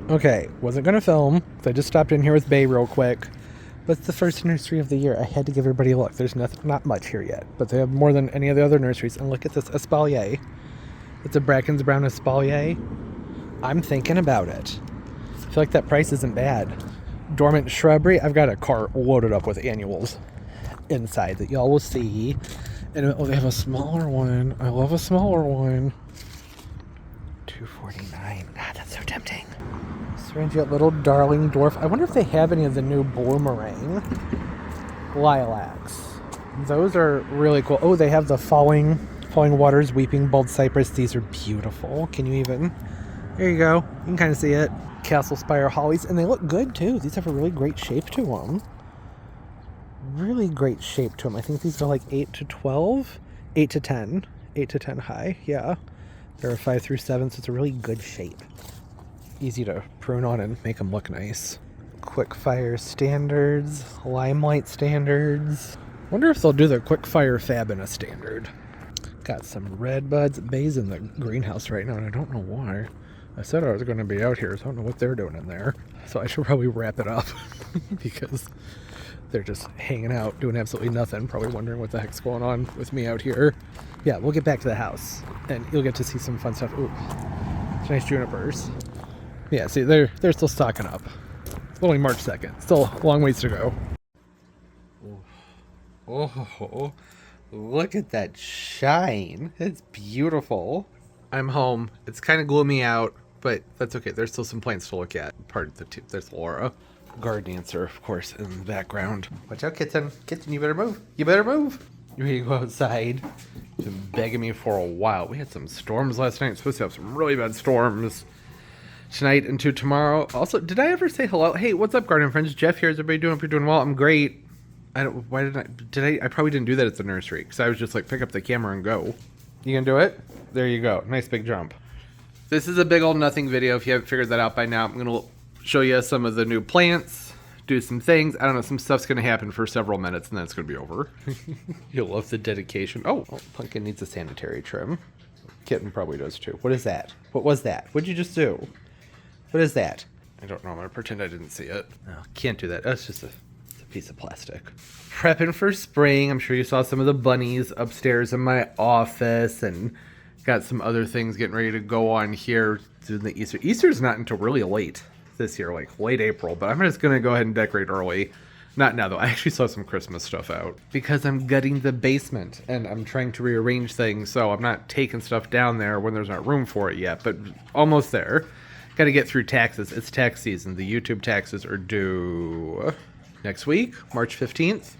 Okay, wasn't gonna film, so I just stopped in here with Bay real quick. But it's the first nursery of the year. I had to give everybody a look. There's not much here yet, but they have more than any of the other nurseries. And look at this espalier. It's a Bracken's Brown espalier. I'm thinking about it. I feel like that price isn't bad. Dormant shrubbery. I've got a cart loaded up with annuals inside that y'all will see. And they have a smaller one. I love a smaller one. $2.49. God, that's so tempting. Syringa little darling dwarf. I wonder if they have any of the new bloomerang lilacs. Those are really cool. Oh, they have the falling waters, weeping bald cypress. These are beautiful. Can you even? There you go. You can kind of see it. Castle Spire hollies, and they look good too. These have a really great shape to them. Really great shape to them. I think these are like 8 to 12, 8 to 10, 8 to 10 high. Yeah, there are 5 through 7, so it's a really good shape. Easy to prune on and make them look nice. Quick fire standards, limelight standards. Wonder if they'll do the quick fire fab in a standard. Got some red buds. Bay's in the greenhouse right now, and I don't know why. I said I was going to be out here, so I don't know what they're doing in there. So I should probably wrap it up because they're just hanging out, doing absolutely nothing. Probably wondering what the heck's going on with me out here. Yeah, we'll get back to the house, and you'll get to see some fun stuff. Ooh, nice junipers. Yeah, see, they're still stocking up. It's only March 2nd. Still a long ways to go. Oh, look at that shine. It's beautiful. I'm home. It's kind of gloomy out, but that's okay. There's still some plants to look at. Part of the there's Laura. Guard dancer, of course, in the background. Watch out, kitten. Kitten, you better move. You better move. You ready to go outside? You've been begging me for a while. We had some storms last night. Supposed to have some really bad storms tonight into tomorrow. Also, did I ever say hello? Hey, what's up, garden friends? Jeff here. Is everybody doing? If you're doing well, I'm great. I probably didn't do that at the nursery because I was just like, pick up the camera and go. You gonna do it? There you go. Nice big jump. This is a big old nothing video. If you haven't figured that out by now, I'm gonna show you some of the new plants, do some things. I don't know, some stuff's gonna happen for several minutes and then it's gonna be over. You'll love the dedication. Oh, Pumpkin needs a sanitary trim. Kitten probably does too. What is that? What was that? What'd you just do? What is that? I don't know. I'm gonna pretend I didn't see it. No, can't do that. That's just a piece of plastic. Prepping for spring. I'm sure you saw some of the bunnies upstairs in my office, and got some other things getting ready to go on here through the Easter. Easter's not until really late this year, like late April, but I'm just gonna go ahead and decorate early. Not now though. I actually saw some Christmas stuff out because I'm gutting the basement and I'm trying to rearrange things, so I'm not taking stuff down there when there's not room for it yet, but almost there. Got to get through taxes. It's tax season. The YouTube taxes are due next week, March 15th.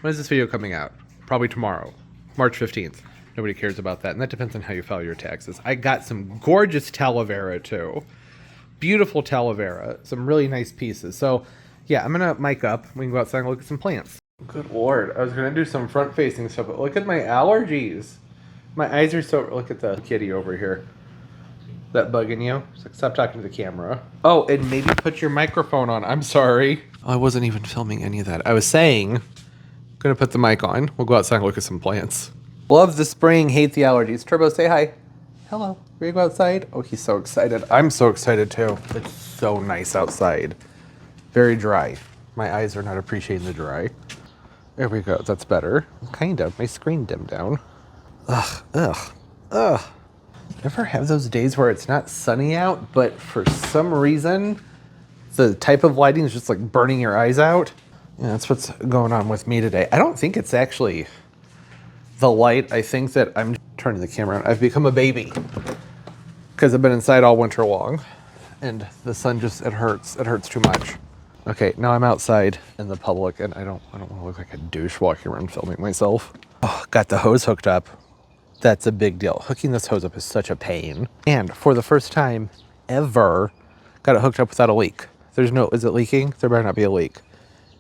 When is this video coming out? Probably tomorrow, March 15th. Nobody cares about that, and that depends on how you file your taxes. I got some gorgeous Talavera, too. Beautiful Talavera. Some really nice pieces. So, yeah, I'm going to mic up. We can go outside and look at some plants. Good Lord. I was going to do some front-facing stuff, but look at my allergies. My eyes are so... Look at the kitty over here. That bugging you? It's like, stop talking to the camera. Oh, and maybe put your microphone on. I'm sorry. I wasn't even filming any of that. I was saying, I'm gonna put the mic on. We'll go outside and look at some plants. Love the spring, hate the allergies. Turbo, say hi. Hello. Ready to go outside? Oh, he's so excited. I'm so excited too. It's so nice outside. Very dry. My eyes are not appreciating the dry. There we go. That's better. Kind of. My screen dimmed down. Ugh. Ever have those days where it's not sunny out, but for some reason, the type of lighting is just like burning your eyes out? Yeah, that's what's going on with me today. I don't think it's actually the light. I think that I'm turning the camera on. I've become a baby because I've been inside all winter long, and the sun just, it hurts. It hurts too much. Okay, now I'm outside in the public, and I don't want to look like a douche walking around filming myself. Oh, got the hose hooked up. That's a big deal. Hooking this hose up is such a pain. And for the first time ever, got it hooked up without a leak. There's no, is it leaking? There better not be a leak.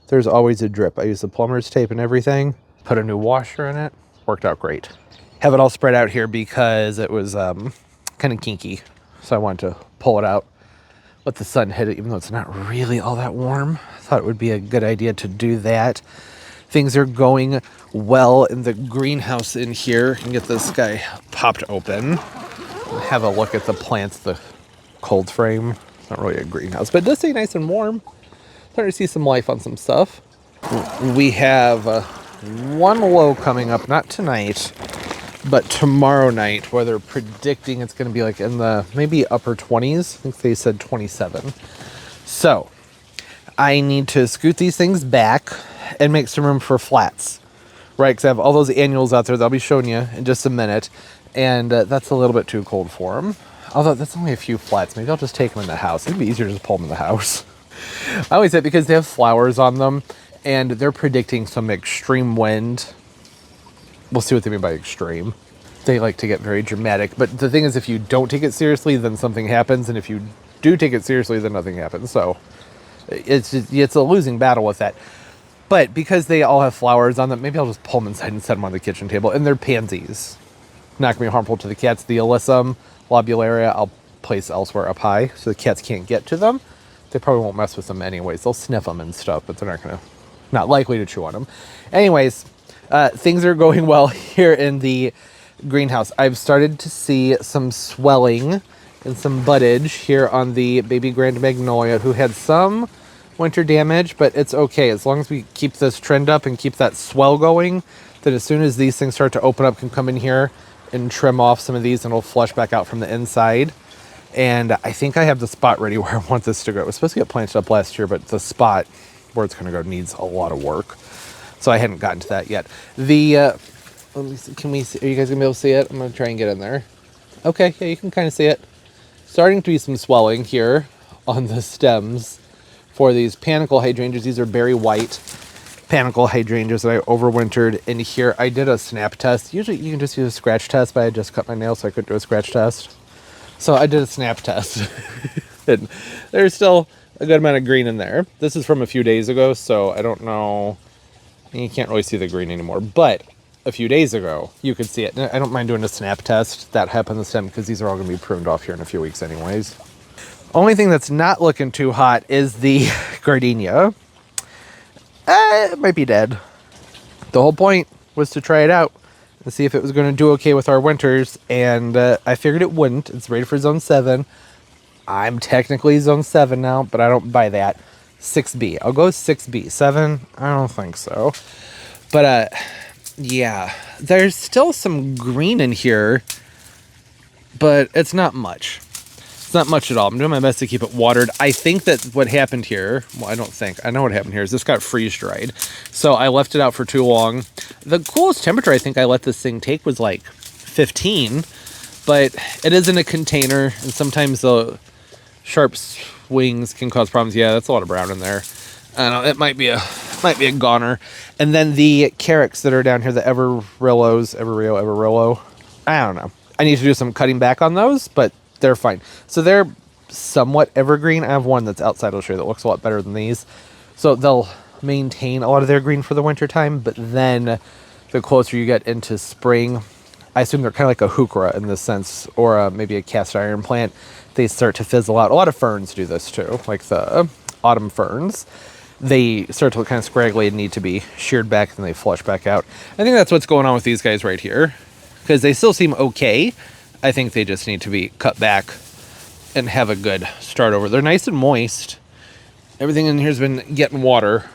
There's always a drip. I used the plumber's tape and everything, put a new washer in it, worked out great. Have it all spread out here because it was kind of kinky. So I wanted to pull it out, let the sun hit it, even though it's not really all that warm. Thought it would be a good idea to do that. Things are going well in the greenhouse in here. And get this guy popped open. Have a look at the plants, the cold frame. Not really a greenhouse, but it does stay nice and warm. Starting to see some life on some stuff. We have one low coming up, not tonight, but tomorrow night, where they're predicting it's going to be like in the maybe upper 20s. I think they said 27. So I need to scoot these things back and make some room for flats, right? Because I have all those annuals out there that I'll be showing you in just a minute, and that's a little bit too cold for them. Although that's only a few flats. Maybe I'll just take them in the house. It'd be easier to just pull them in the house. I always say because they have flowers on them, and they're predicting some extreme wind. We'll see what they mean by extreme. They like to get very dramatic. But the thing is, if you don't take it seriously, then something happens. And if you do take it seriously, then nothing happens. So it's a losing battle with that. But because they all have flowers on them, maybe I'll just pull them inside and set them on the kitchen table. And they're pansies. Not going to be harmful to the cats. The alyssum lobularia I'll place elsewhere up high so the cats can't get to them. They probably won't mess with them anyways. They'll sniff them and stuff, but they're not likely to chew on them. Anyways, things are going well here in the greenhouse. I've started to see some swelling and some buddage here on the baby grand magnolia, who had some winter damage, but it's okay. As long as we keep this trend up and keep that swell going, then as soon as these things start to open up, can come in here and trim off some of these, and it'll flush back out from the inside. And I think I have the spot ready where I want this to go. It was supposed to get planted up last year, but the spot where it's going to go needs a lot of work. So I hadn't gotten to that yet. Let me see, can we see, are you guys going to be able to see it? I'm going to try and get in there. Okay, yeah, you can kind of see it. Starting to be some swelling here on the stems for these panicle hydrangeas. These are berry white panicle hydrangeas that I overwintered in here. I did a snap test. Usually you can just use a scratch test, but I just cut my nails so I couldn't do a scratch test. So I did a snap test. And there's still a good amount of green in there. This is from a few days ago, so I don't know. You can't really see the green anymore, but a few days ago you could see it. I don't mind doing a snap test that happened to stem because these are all going to be pruned off here in a few weeks anyways. Only thing that's not looking too hot is the gardenia. It might be dead. The whole point was to try it out and see if it was going to do okay with our winters, and I figured it wouldn't. It's rated for zone 7. I'm technically zone 7 now, but I don't buy that. 6B. I'll go 6B. 7? I don't think so. But yeah, there's still some green in here, but it's not much. It's not much at all. I'm doing my best to keep it watered. I think that what happened here, well, I don't think, I know what happened here, is this got freeze dried. So I left it out for too long. The coolest temperature I think I let this thing take was like 15, but it is in a container, and sometimes the sharp swings can cause problems. Yeah, that's a lot of brown in there. I don't know, it might be a goner. And then the carrots that are down here, the Everillo, I don't know. I need to do some cutting back on those, but they're fine. So they're somewhat evergreen. I have one that's outside, I'll show you, that looks a lot better than these. So they'll maintain a lot of their green for the winter time, but then the closer you get into spring, I assume they're kind of like a heuchera in this sense, or maybe a cast iron plant. They start to fizzle out. A lot of ferns do this too, like the autumn ferns. They start to look kind of scraggly and need to be sheared back, and they flush back out. I think that's what's going on with these guys right here, because they still seem okay. I think they just need to be cut back and have a good start over. They're nice and moist. Everything in here's been getting water.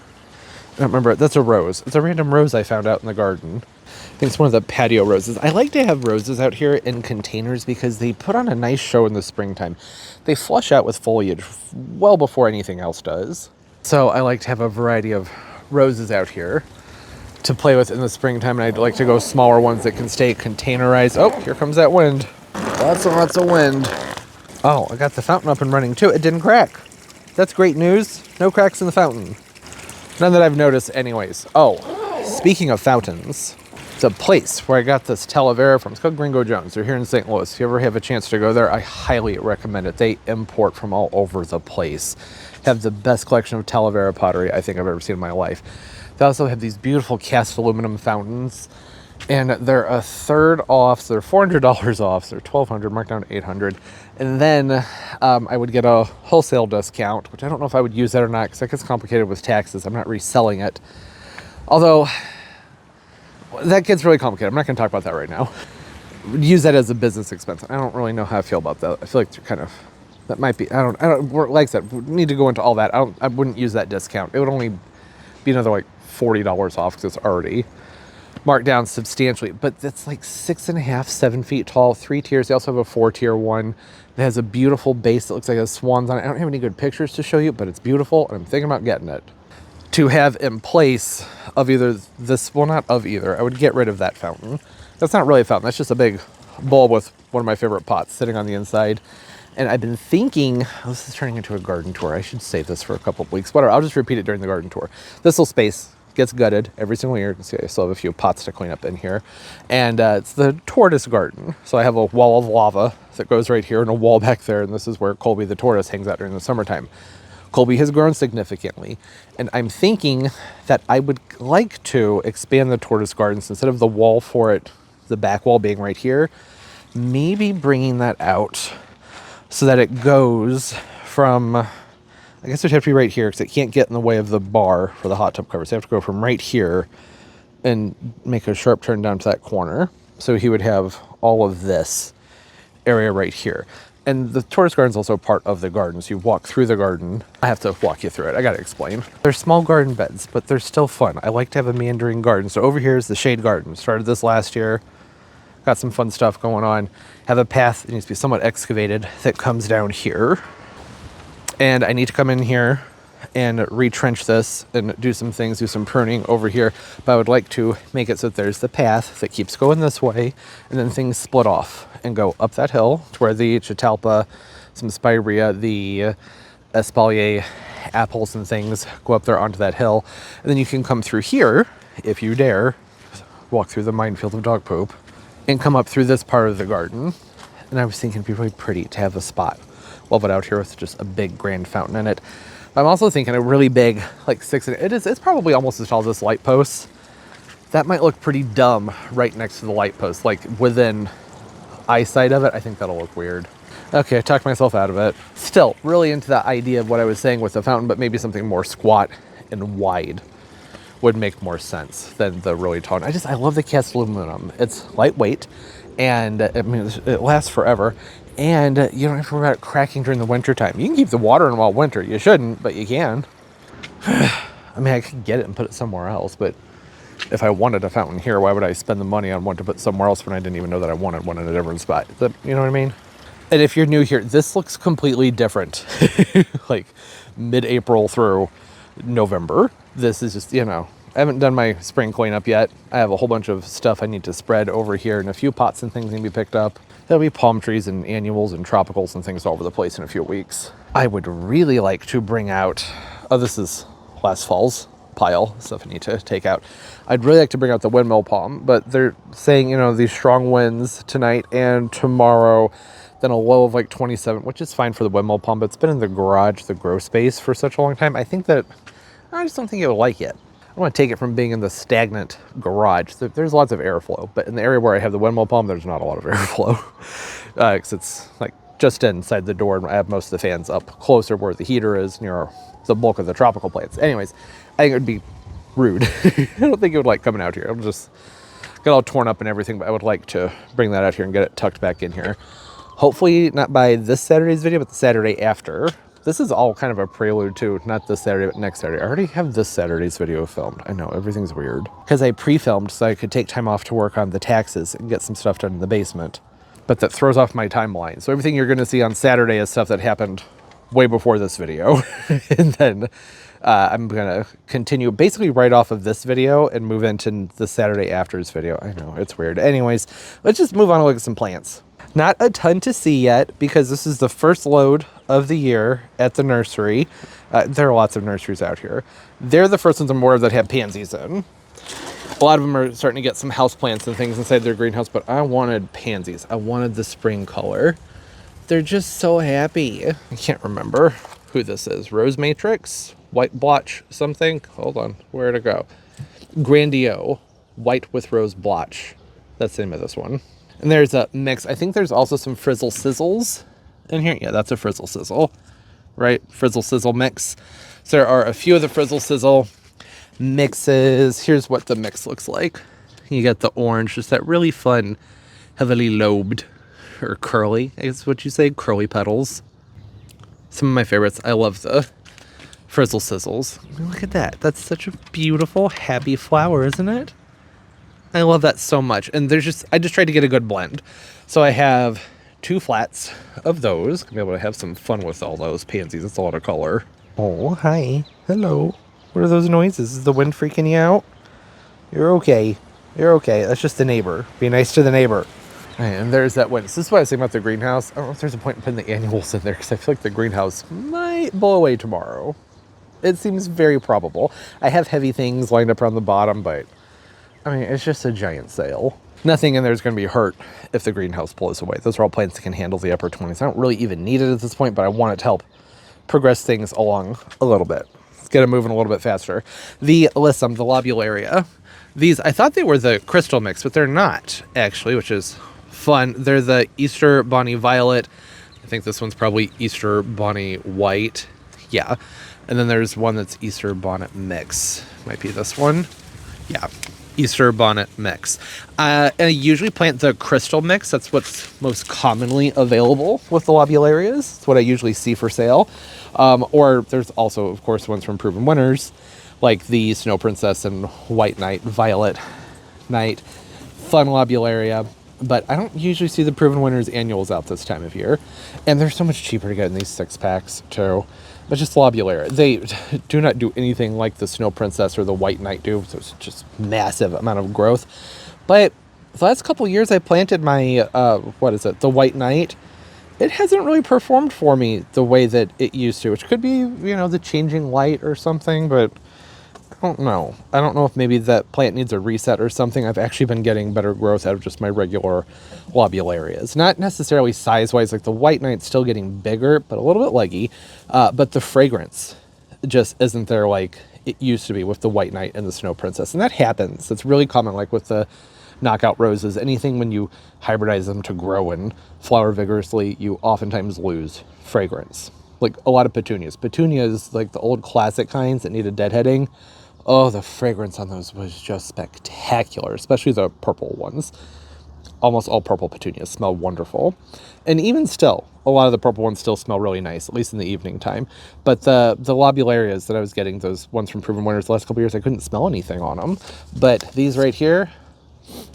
I don't remember, that's a rose. It's a random rose I found out in the garden. I think it's one of the patio roses. I like to have roses out here in containers because they put on a nice show in the springtime. They flush out with foliage well before anything else does. So I like to have a variety of roses out here to play with in the springtime, and I'd like to go smaller ones that can stay containerized. Oh, here comes that wind. Lots and lots of wind. Oh, I got the fountain up and running too. It didn't crack. That's great news. No cracks in the fountain. None that I've noticed anyways. Oh, speaking of fountains, it's a place where I got this Talavera from. It's called Gringo Jones. They're here in St. Louis. If you ever have a chance to go there, I highly recommend it. They import from all over the place. Have the best collection of Talavera pottery I think I've ever seen in my life. They also have these beautiful cast aluminum fountains, and they're a third off, so they're $400 off, so they're $1,200, marked down to $800. And then I would get a wholesale discount, which I don't know if I would use that or not, because that gets complicated with taxes. I'm not reselling it. Although, that gets really complicated. I'm not going to talk about that right now. Use that as a business expense. I don't really know how I feel about that. I feel like they're kind of That might be, I don't, like I said, need to go into all that. I wouldn't use that discount. It would only be another like $40 off because it's already marked down substantially. But it's like 6.5, 7 feet tall, 3 tiers. They also have a 4-tier one that has a beautiful base that looks like a swan's on it. I don't have any good pictures to show you, but it's beautiful, and I'm thinking about getting it. To have in place of either this, well, not of either, I would get rid of that fountain. That's not really a fountain, that's just a big bowl with one of my favorite pots sitting on the inside. And I've been thinking, oh, this is turning into a garden tour. I should save this for a couple of weeks. Whatever, I'll just repeat it during the garden tour. This little space gets gutted every single year. You can see I still have a few pots to clean up in here. And it's the tortoise garden. So I have a wall of lava that goes right here and a wall back there. And this is where Colby the tortoise hangs out during the summertime. Colby has grown significantly. And I'm thinking that I would like to expand the tortoise gardens instead of the wall for it, the back wall being right here, maybe bringing that out so that it goes from, I guess it'd have to be right here because it can't get in the way of the bar for the hot tub covers. They have to go from right here and make a sharp turn down to that corner. So he would have all of this area right here. And the tortoise garden is also part of the garden. So you walk through the garden. I have to walk you through it. I got to explain. They're small garden beds, but they're still fun. I like to have a meandering garden. So over here is the shade garden. Started this last year. Got some fun stuff going on. Have a path that needs to be somewhat excavated that comes down here. And I need to come in here and retrench this and do some things, do some pruning over here. But I would like to make it so that there's the path that keeps going this way, and then things split off and go up that hill to where the Catalpa, some spirea, the espalier apples and things go up there onto that hill. And then you can come through here, if you dare, walk through the minefield of dog poop, and come up through this part of the garden. And I was thinking it'd be really pretty to have a spot well put out here with just a big grand fountain in it. I'm also thinking a really big, like it's probably almost as tall as this light post. That might look pretty dumb right next to the light post, like within eyesight of it. I think that'll look weird. Okay, I talked myself out of it. Still really into that idea of what I was saying with the fountain, but maybe something more squat and wide would make more sense than the really tall. I love the cast aluminum. It's lightweight, and I mean, it lasts forever. And you don't have to worry about it cracking during the winter time. You can keep the water in all winter. You shouldn't, but you can. I mean, I could get it and put it somewhere else, but if I wanted a fountain here, why would I spend the money on one to put somewhere else when I didn't even know that I wanted one in a different spot? You know what I mean? And if you're new here, this looks completely different. Like mid-April through November. This is just, I haven't done my spring cleanup yet. I have a whole bunch of stuff I need to spread over here, and a few pots and things need to be picked up. There'll be palm trees and annuals and tropicals and things all over the place in a few weeks. I would really like to bring out, this is last fall's pile, stuff I need to take out. I'd really like to bring out the windmill palm, but they're saying, these strong winds tonight and tomorrow, then a low of like 27, which is fine for the windmill palm, but it's been in the garage, the grow space for such a long time. I just don't think it would like it. I want to take it from being in the stagnant garage. There's lots of airflow, but in the area where I have the windmill palm, there's not a lot of airflow. Because it's like just inside the door, and I have most of the fans up closer where the heater is near the bulk of the tropical plants. Anyways, I think it would be rude. I don't think it would like coming out here. It'll just get all torn up and everything, but I would like to bring that out here and get it tucked back in here. Hopefully not by this Saturday's video, but the Saturday after. This is all kind of a prelude to not this Saturday, but next Saturday. I already have this Saturday's video filmed. I know, everything's weird. Because I pre-filmed so I could take time off to work on the taxes and get some stuff done in the basement. But that throws off my timeline. So everything you're going to see on Saturday is stuff that happened way before this video. And then I'm going to continue basically right off of this video and move into the Saturday after's video. I know, it's weird. Anyways, let's just move on and look at some plants. Not a ton to see yet because this is the first load of the year at the nursery. There are lots of nurseries out here. They're the first ones I'm aware of that have pansies in. A lot of them are starting to get some houseplants and things inside their greenhouse, but I wanted pansies. I wanted the spring color. They're just so happy. I can't remember who this is. Rose Matrix? White blotch something? Hold on, where'd it go? Grandio, white with rose blotch. That's the name of this one. And there's a mix. I think there's also some frizzle sizzles in here. Yeah, that's a frizzle sizzle, right? Frizzle sizzle mix. So there are a few of the frizzle sizzle mixes. Here's what the mix looks like. You get the orange, just that really fun, heavily lobed, or curly, I guess what you say, curly petals. Some of my favorites. I love the frizzle sizzles. I mean, look at that. That's such a beautiful, happy flower, isn't it? I love that so much. And I just tried to get a good blend. So I have 2 flats of those. Gonna be able to have some fun with all those pansies. It's a lot of color. Oh, hi. Hello. What are those noises? Is the wind freaking you out? You're okay. You're okay. That's just the neighbor. Be nice to the neighbor. And there's that wind. This is what I was saying about the greenhouse. I don't know if there's a point in putting the annuals in there because I feel like the greenhouse might blow away tomorrow. It seems very probable. I have heavy things lined up around the bottom, but I mean, it's just a giant sail. Nothing in there is going to be hurt if the greenhouse blows away. Those are all plants that can handle the upper 20s. I don't really even need it at this point, but I want it to help progress things along a little bit. Let's get it moving a little bit faster. The Alyssum, the lobularia. These, I thought they were the crystal mix, but they're not, actually, which is fun. They're the Easter Bonnie Violet. I think this one's probably Easter Bonnie White. Yeah. And then there's one that's Easter Bonnet Mix. Might be this one. Yeah. Easter Bonnet Mix. And I usually plant the crystal mix. That's what's most commonly available with the lobularias. It's what I usually see for sale. Or there's also, of course, ones from Proven Winners, like the Snow Princess and White Knight, Violet Knight, fun lobularia. But I don't usually see the Proven Winners annuals out this time of year. And they're so much cheaper to get in these 6-packs, too. But just lobularia. They do not do anything like the Snow Princess or the White Knight do. So it's just massive amount of growth. But the last couple years I planted my, the White Knight. It hasn't really performed for me the way that it used to, which could be, the changing light or something, but I don't know. I don't know if maybe that plant needs a reset or something. I've actually been getting better growth out of just my regular lobularias. Not necessarily size-wise, like the White Knight's still getting bigger, but a little bit leggy. But the fragrance just isn't there like it used to be with the White Knight and the Snow Princess. And that happens. It's really common, like with the knockout roses. Anything when you hybridize them to grow and flower vigorously, you oftentimes lose fragrance. Like a lot of petunias. Petunias, like the old classic kinds that needed deadheading. Oh, the fragrance on those was just spectacular, especially the purple ones. Almost all purple petunias smell wonderful. And even still, a lot of the purple ones still smell really nice, at least in the evening time. But the lobularias that I was getting, those ones from Proven Winners the last couple years, I couldn't smell anything on them. But these right here,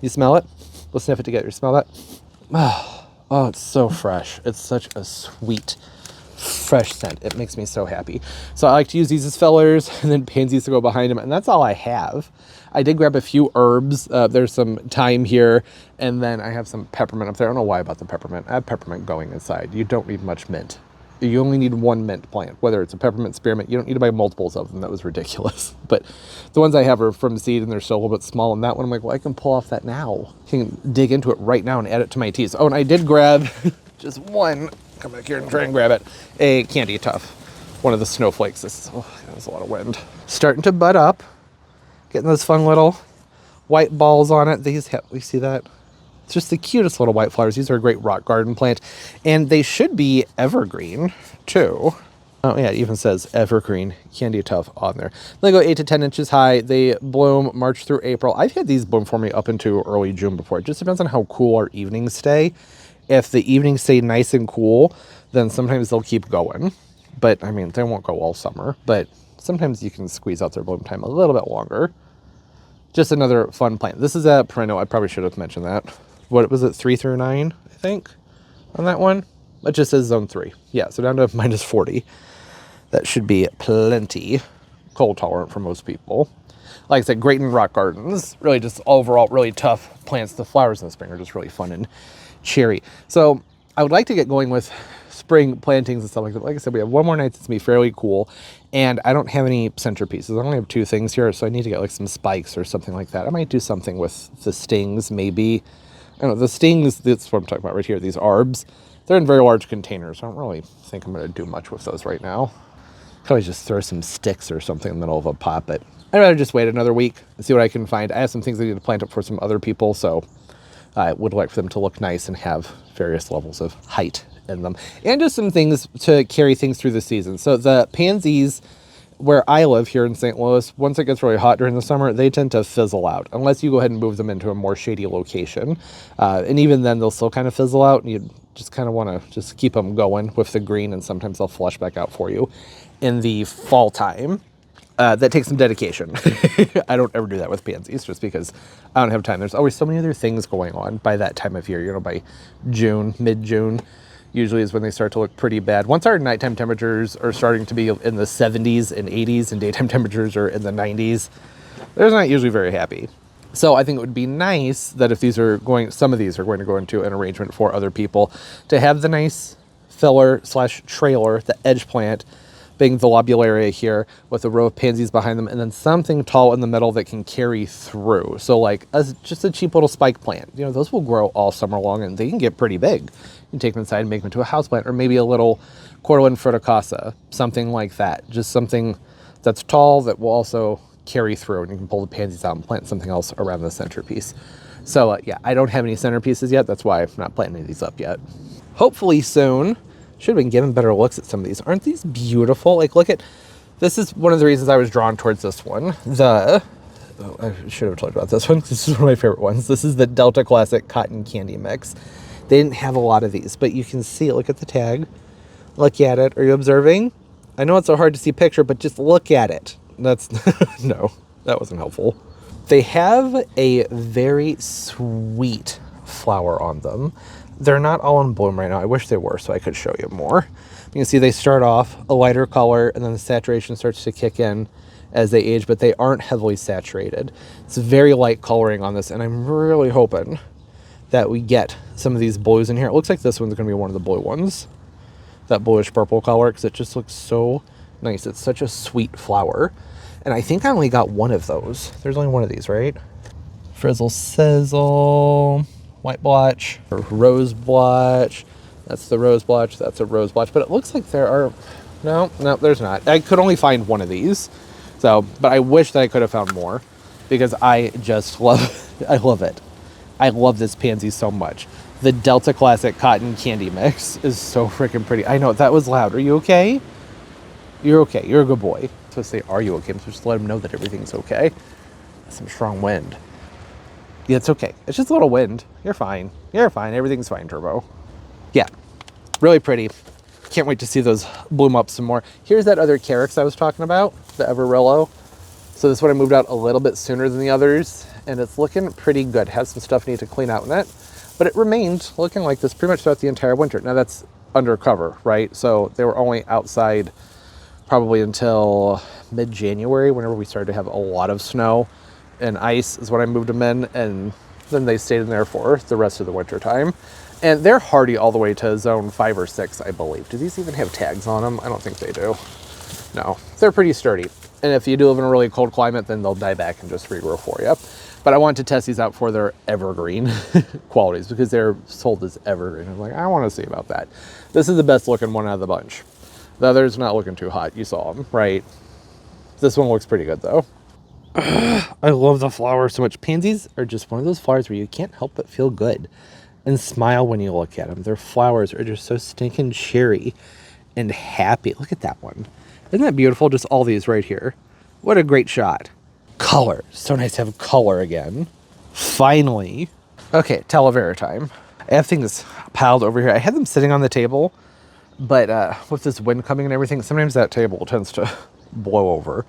you smell it? We'll sniff it together. Smell that? Oh, it's so fresh. It's such a sweet, fresh scent. It makes me so happy. So I like to use these as fillers and then pansies to go behind them. And that's all I have. I did grab a few herbs. There's some thyme here. And then I have some peppermint up there. I don't know why about the peppermint. I have peppermint going inside. You don't need much mint. You only need one mint plant, whether it's a peppermint, spearmint. You don't need to buy multiples of them. That was ridiculous. But the ones I have are from seed and they're still a little bit small. And that one, I'm like, well, I can pull off that now. I can dig into it right now and add it to my teas. Oh, and I did grab just one. Come back here and try and grab it. A Candy Tuff. One of the snowflakes. That was a lot of wind. Starting to bud up. Getting those fun little white balls on it. You see that? It's just the cutest little white flowers. These are a great rock garden plant. And they should be evergreen, too. Oh, yeah, it even says evergreen Candy Tuff on there. They go 8 to 10 inches high. They bloom March through April. I've had these bloom for me up into early June before. It just depends on how cool our evenings stay. If the evenings stay nice and cool, then sometimes they'll keep going. But, I mean, they won't go all summer. But sometimes you can squeeze out their bloom time a little bit longer. Just another fun plant. This is a perennial. I probably should have mentioned that. What was it, 3 through 9, I think, on that one? It just says zone 3. Yeah, so down to minus 40. That should be plenty. Cold tolerant for most people. Like I said, great in rock gardens. Really just overall really tough plants. The flowers in the spring are just really fun and cherry. So I would like to get going with spring plantings and stuff like that. Like I said, we have one more night that's going to be fairly cool. And I don't have any centerpieces. I only have 2 things here, so I need to get like some spikes or something like that. I might do something with the stings, maybe. I don't know, the stings, that's what I'm talking about right here, these arbs. They're in very large containers. I don't really think I'm going to do much with those right now. Probably just throw some sticks or something in the middle of a pot, but I'd rather just wait another week and see what I can find. I have some things I need to plant up for some other people, so I would like for them to look nice and have various levels of height in them. And just some things to carry things through the season. So the pansies, where I live here in St. Louis, once it gets really hot during the summer, they tend to fizzle out unless you go ahead and move them into a more shady location. And even then, they'll still kind of fizzle out and you'd Just kind of want to just keep them going with the green, and sometimes they'll flush back out for you in the fall time. That takes some dedication. I don't ever do that with pansies just because I don't have time. There's always so many other things going on by that time of year. You know, by June, mid-June, usually is when they start to look pretty bad. Once our nighttime temperatures are starting to be in the 70s and 80s and daytime temperatures are in the 90s, they're not usually very happy. So I think it would be nice that if these are going, some of these are going to go into an arrangement for other people, to have the nice filler / trailer, the edge plant, being the lobularia here with a row of pansies behind them, and then something tall in the middle that can carry through. So like just a cheap little spike plant. You know, those will grow all summer long and they can get pretty big. You can take them inside and make them into a houseplant, or maybe a little cortland fruticosa, something like that. Just something that's tall that will also carry through, and you can pull the pansies out and plant something else around the centerpiece. So yeah, I don't have any centerpieces yet. That's why I'm not planting any of these up yet. Hopefully soon. Should have been given better looks at some of these. Aren't these beautiful? Like, look at, this is one of the reasons I was drawn towards this one. I should have told you about this one. This is one of my favorite ones. This is the Delta Classic Cotton Candy Mix. They didn't have a lot of these, but you can see it. Look at the tag. Look at it. Are you observing? I know it's so hard to see picture, but just look at it. That's, no, that wasn't helpful. They have a very sweet flower on them. They're not all in bloom right now. I wish they were so I could show you more. You can see they start off a lighter color and then the saturation starts to kick in as they age, but they aren't heavily saturated. It's very light coloring on this, and I'm really hoping that we get some of these blues in here. It looks like this one's going to be one of the blue ones, that bluish purple color, because it just looks so nice. It's such a sweet flower. And I think I only got one of those. There's only one of these, right? Frizzle Sizzle, white blotch, or rose blotch. That's the rose blotch. That's a rose blotch. But it looks like there are, no, there's not. I could only find one of these. So, but I wish that I could have found more, because I just love, I love it. I love this pansy so much. The Delta Classic Cotton Candy Mix is so freaking pretty. I know, that was loud. Are you okay? You're okay. You're a good boy. I'm supposed to say, are you okay? I'm supposed to let him know that everything's okay. Some strong wind. Yeah, it's okay. It's just a little wind. You're fine. You're fine. Everything's fine, Turbo. Yeah, really pretty. Can't wait to see those bloom up some more. Here's that other Carex I was talking about, the Everillo. So this one I moved out a little bit sooner than the others, and it's looking pretty good. Has some stuff I need to clean out in it, but it remained looking like this pretty much throughout the entire winter. Now that's undercover, right? So they were only outside probably until mid-January, whenever we started to have a lot of snow and ice is when I moved them in, and then they stayed in there for the rest of the winter time. And they're hardy all the way to zone 5 or 6, I believe. Do these even have tags on them? I don't think they do. No, they're pretty sturdy. And if you do live in a really cold climate, then they'll die back and just regrow for you. But I wanted to test these out for their evergreen qualities, because they're sold as evergreen. I'm like, I want to see about that. This is the best looking one out of the bunch. The other's not looking too hot. You saw them, right? This one looks pretty good though. I love the flowers so much. Pansies are just one of those flowers where you can't help but feel good and smile when you look at them. Their flowers are just so stinking cherry and happy. Look at that one. Isn't that beautiful? Just all these right here. What a great shot. Color. So nice to have color again. Finally. Okay, Talavera time. I have things piled over here. I had them sitting on the table, but with this wind coming and everything, sometimes that table tends to blow over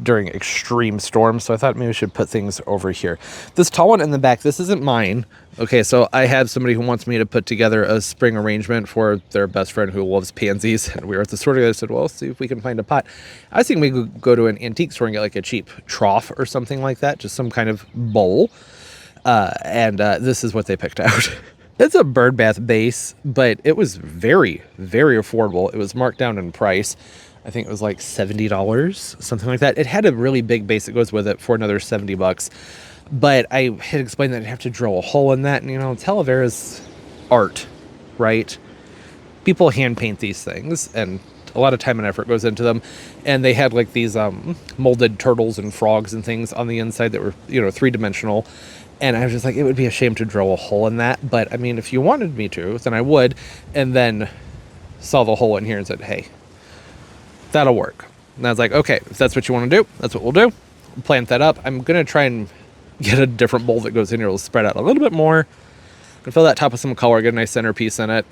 during extreme storms. So I thought maybe we should put things over here. This tall one in the back, this isn't mine. Okay, so I have somebody who wants me to put together a spring arrangement for their best friend who loves pansies. And we were at the store together. I said, well, let's see if we can find a pot. I was thinking we could go to an antique store and get like a cheap trough or something like that. Just some kind of bowl. This is what they picked out. It's a bird bath base, but it was very, very affordable. It was marked down in price. I think it was like $70, something like that. It had a really big base that goes with it for another $70. But I had explained that I'd have to drill a hole in that. And, you know, Talavera's art, right? People hand paint these things, and a lot of time and effort goes into them. And they had like these molded turtles and frogs and things on the inside that were, you know, 3-dimensional. And I was just like, it would be a shame to drill a hole in that. But I mean, if you wanted me to, then I would. And then saw the hole in here and said, hey, that'll work. And I was like, okay, if that's what you want to do, that's what we'll do. Plant that up. I'm going to try and get a different bowl that goes in here. It'll spread out a little bit more. Gonna fill that top with some color, get a nice centerpiece in it.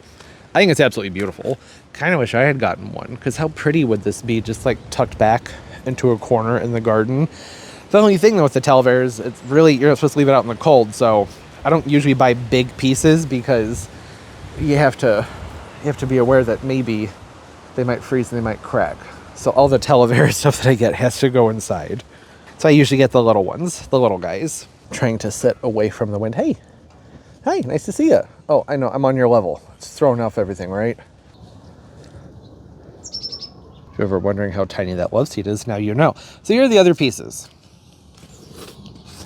I think it's absolutely beautiful. Kind of wish I had gotten one, because how pretty would this be just like tucked back into a corner in the garden. The only thing though with the Talavera is it's really, you're not supposed to leave it out in the cold, so I don't usually buy big pieces because you have to be aware that maybe they might freeze and they might crack. So all the Talavera stuff that I get has to go inside. So I usually get the little ones, the little guys, trying to sit away from the wind. Hey, hi, nice to see you. Oh, I know, I'm on your level. It's throwing off everything, right? If you're ever wondering how tiny that love seat is, now you know. So here are the other pieces.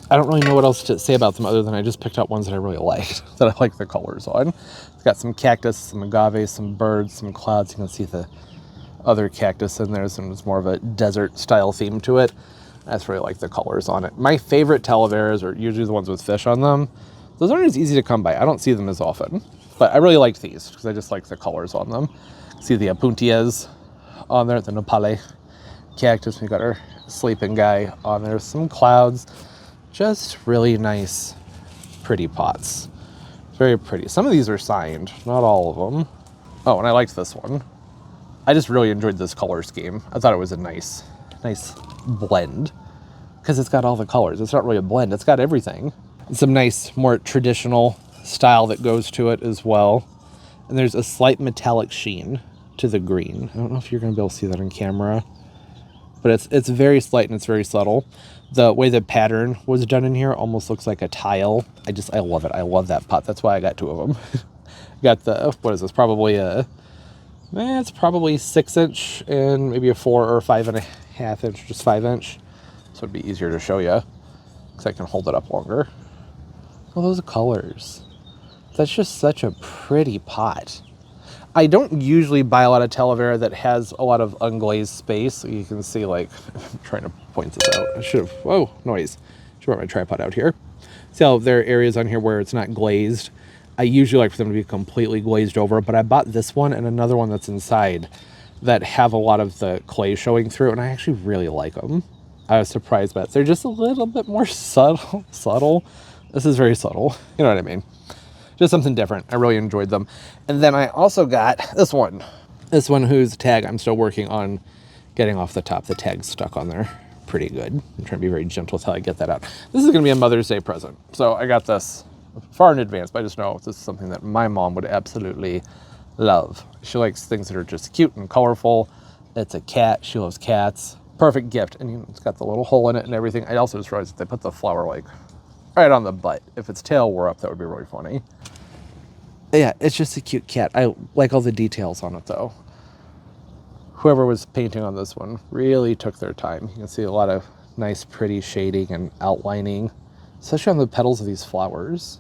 I don't really know what else to say about them other than I just picked out ones that I really liked, that I like the colors on. It's got some cactus, some agave, some birds, some clouds. You can see the other cactus in there. So it's more of a desert style theme to it. I just really like the colors on it. My favorite Talaveras are usually the ones with fish on them. Those aren't as easy to come by. I don't see them as often, but I really liked these because I just like the colors on them. See the Apuntias on there, the Nopale cactus. We got our sleeping guy on there. Some clouds, just really nice, pretty pots. Very pretty. Some of these are signed, not all of them. Oh, and I liked this one. I just really enjoyed this color scheme. I thought it was a nice blend because it's got all the colors. It's not really a blend, it's got everything. And some nice, more traditional style that goes to it as well. And there's a slight metallic sheen to the green. I don't know if you're gonna be able to see that on camera, but it's very slight and it's very subtle. The way the pattern was done in here almost looks like a tile. I love it. I love that pot. That's why I got two of them. Got the, what is this? Probably it's probably 6-inch and maybe a 4 or 5.5 inch, just 5-inch. So it'd be easier to show you because I can hold it up longer. Oh, those colors. That's just such a pretty pot. I don't usually buy a lot of Talavera that has a lot of unglazed space. So you can see, like, I'm trying to point this out. I should have, whoa, noise. Should brought my tripod out here. See how there are areas on here where it's not glazed. I usually like for them to be completely glazed over, but I bought this one and another one that's inside that have a lot of the clay showing through, and I actually really like them. I was surprised by it. They're just a little bit more subtle. This is very subtle. You know what I mean? Just something different. I really enjoyed them. And then I also got this one. This one whose tag I'm still working on getting off the top. The tag's stuck on there pretty good. I'm trying to be very gentle with how I get that out. This is going to be a Mother's Day present. So I got this far in advance, but I just know this is something that my mom would absolutely love. She likes things that are just cute and colorful. It's a cat. She loves cats. Perfect gift. And it's got the little hole in it and everything. I also just realized that they put the flower like right on the butt. If its tail were up, that would be really funny. Yeah, it's just a cute cat. I like all the details on it though. Whoever was painting on this one really took their time. You can see a lot of nice pretty shading and outlining, especially on the petals of these flowers.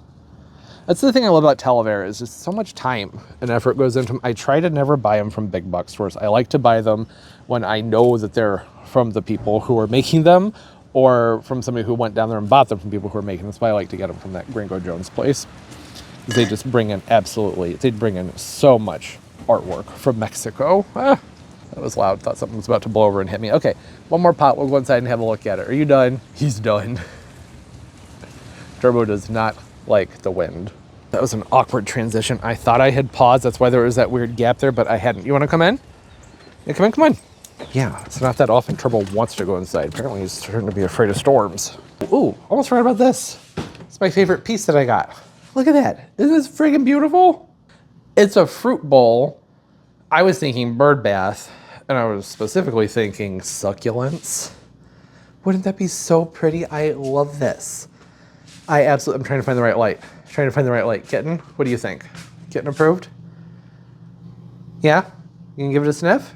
That's the thing I love about Talavera is just so much time and effort goes into them. I try to never buy them from big box stores. I like to buy them when I know that they're from the people who are making them or from somebody who went down there and bought them from people who are making them. That's why I like to get them from that Gringo Jones place. They just bring in they bring in so much artwork from Mexico. That was loud. Thought something was about to blow over and hit me. Okay, one more pot. We'll go inside and have a look at it. Are you done? He's done. Turbo does not like the wind. That was an awkward transition. I thought I had paused. That's why there was that weird gap there, but I hadn't. You want to come in? Yeah, come in, come on. Yeah, it's not that often Turbo wants to go inside. Apparently he's starting to be afraid of storms. Ooh, almost forgot about this. It's my favorite piece that I got. Look at that. Isn't this friggin' beautiful? It's a fruit bowl. I was thinking bird bath, and I was specifically thinking succulents. Wouldn't that be so pretty? I love this. I'm trying to find the right light. Kitten, what do you think? Kitten approved? Yeah? You can give it a sniff?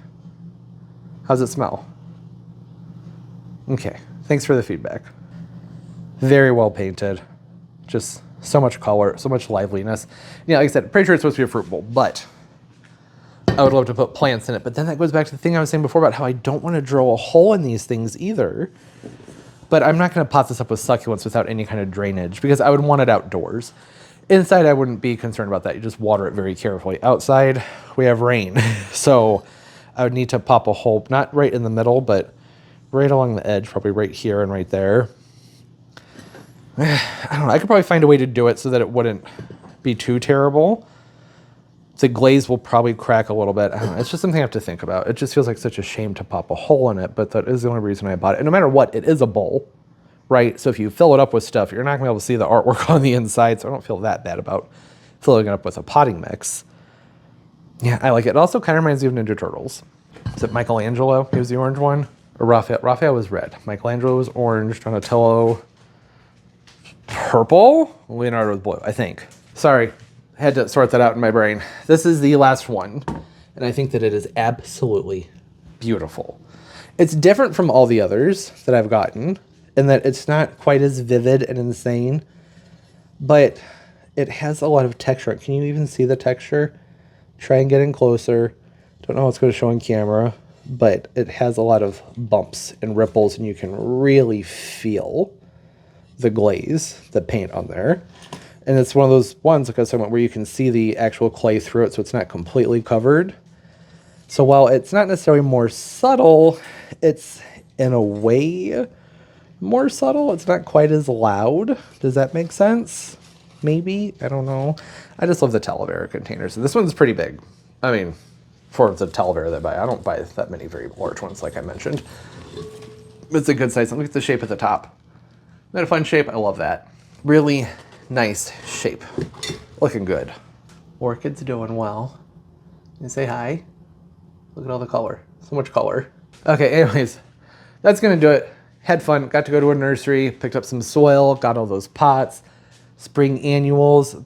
How's it smell? Okay, thanks for the feedback. Very well painted. Just so much color, so much liveliness. Yeah, like I said, pretty sure it's supposed to be a fruit bowl, but I would love to put plants in it. But then that goes back to the thing I was saying before about how I don't want to drill a hole in these things either. But I'm not going to pot this up with succulents without any kind of drainage because I would want it outdoors. Inside, I wouldn't be concerned about that. You just water it very carefully. Outside, we have rain. So I would need to pop a hole, not right in the middle, but right along the edge, probably right here and right there. I don't know. I could probably find a way to do it so that it wouldn't be too terrible. The glaze will probably crack a little bit. I don't know. It's just something I have to think about. It just feels like such a shame to pop a hole in it, but that is the only reason I bought it. And no matter what, it is a bowl, right? So if you fill it up with stuff, you're not gonna be able to see the artwork on the inside, so I don't feel that bad about filling it up with a potting mix. Yeah, I like it. It also kind of reminds me of Ninja Turtles. Is it Michelangelo? He was the orange one? Or Raphael? Raphael was red. Michelangelo was orange. Donatello, purple? Leonardo was blue, I think. Sorry. Had to sort that out in my brain. This is the last one, and I think that it is absolutely beautiful. It's different from all the others that I've gotten in that it's not quite as vivid and insane, but it has a lot of texture. Can you even see the texture? Try and get in closer. Don't know how it's going to show on camera, but it has a lot of bumps and ripples, and you can really feel the glaze, the paint on there. And it's one of those ones, like I was talking about, where you can see the actual clay through it, so it's not completely covered. So while it's not necessarily more subtle, it's in a way more subtle. It's not quite as loud. Does that make sense? Maybe? I don't know. I just love the Talavera containers. And this one's pretty big. I mean, for the Talavera that I buy. I don't buy that many very large ones, like I mentioned. It's a good size. Look at the shape at the top. Isn't that a fun shape? I love that. Really nice shape. Looking good. Orchid's doing well. You say hi? Look at all the color. So much color. Okay, anyways, that's gonna do it. Had fun. Got to go to a nursery, picked up some soil, got all those pots, spring annuals.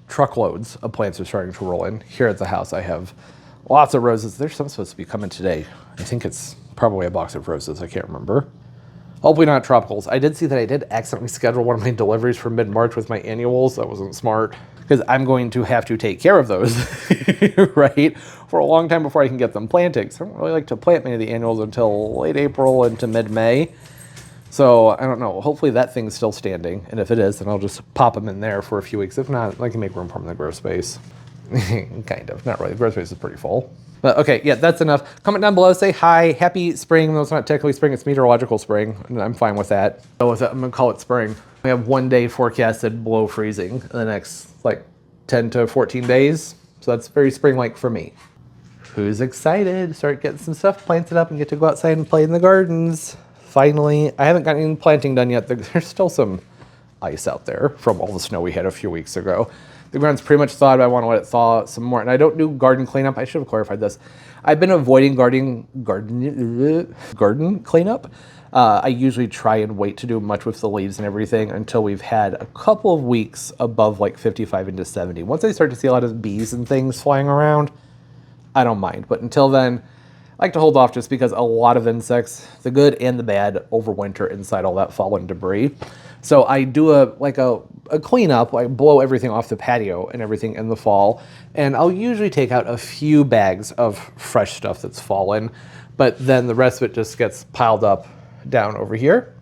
Truckloads of plants are starting to roll in. Here at the house, I have lots of roses. There's some supposed to be coming today. I think it's probably a box of roses. I can't remember. Hopefully not tropicals. I did see that I did accidentally schedule one of my deliveries for mid-March with my annuals. That wasn't smart because I'm going to have to take care of those, right, for a long time before I can get them planted. So I don't really like to plant many of the annuals until late April into mid-May. So I don't know. Hopefully that thing's still standing. And if it is, then I'll just pop them in there for a few weeks. If not, I can make room for them in the grow space. Kind of. Not really. The grow space is pretty full. But okay, yeah, that's enough. Comment down below, say hi, happy spring. Though it's not technically spring, it's meteorological spring, and I'm fine with that. So with that, I'm gonna call it spring. We have 1 day forecasted below freezing in the next like 10 to 14 days. So that's very spring-like for me. Who's excited? Start getting some stuff planted up and get to go outside and play in the gardens. Finally, I haven't gotten any planting done yet. There's still some ice out there from all the snow we had a few weeks ago. The ground's pretty much thawed, but I want to let it thaw some more. And I don't do garden cleanup. I should have clarified this. I've been avoiding garden cleanup. I usually try and wait to do much with the leaves and everything until we've had a couple of weeks above like 55 into 70. Once I start to see a lot of bees and things flying around, I don't mind. But until then, I like to hold off just because a lot of insects, the good and the bad, overwinter inside all that fallen debris. So I do a cleanup, like blow everything off the patio and everything in the fall. And I'll usually take out a few bags of fresh stuff that's fallen, but then the rest of it just gets piled up down over here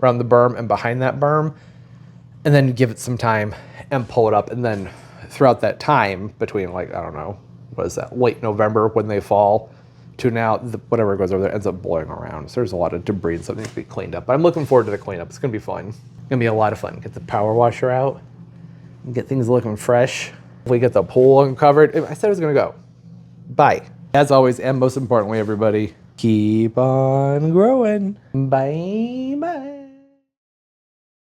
around the berm and behind that berm, and then give it some time and pull it up. And then throughout that time between like, I don't know, what is that, late November when they fall to now, whatever goes over there ends up blowing around. So there's a lot of debris and something to be cleaned up. But I'm looking forward to the cleanup. It's gonna be fun. It's gonna be a lot of fun. Get the power washer out and get things looking fresh. We get the pool uncovered. I said I was gonna go. Bye. As always, and most importantly, everybody, keep on growing. Bye bye.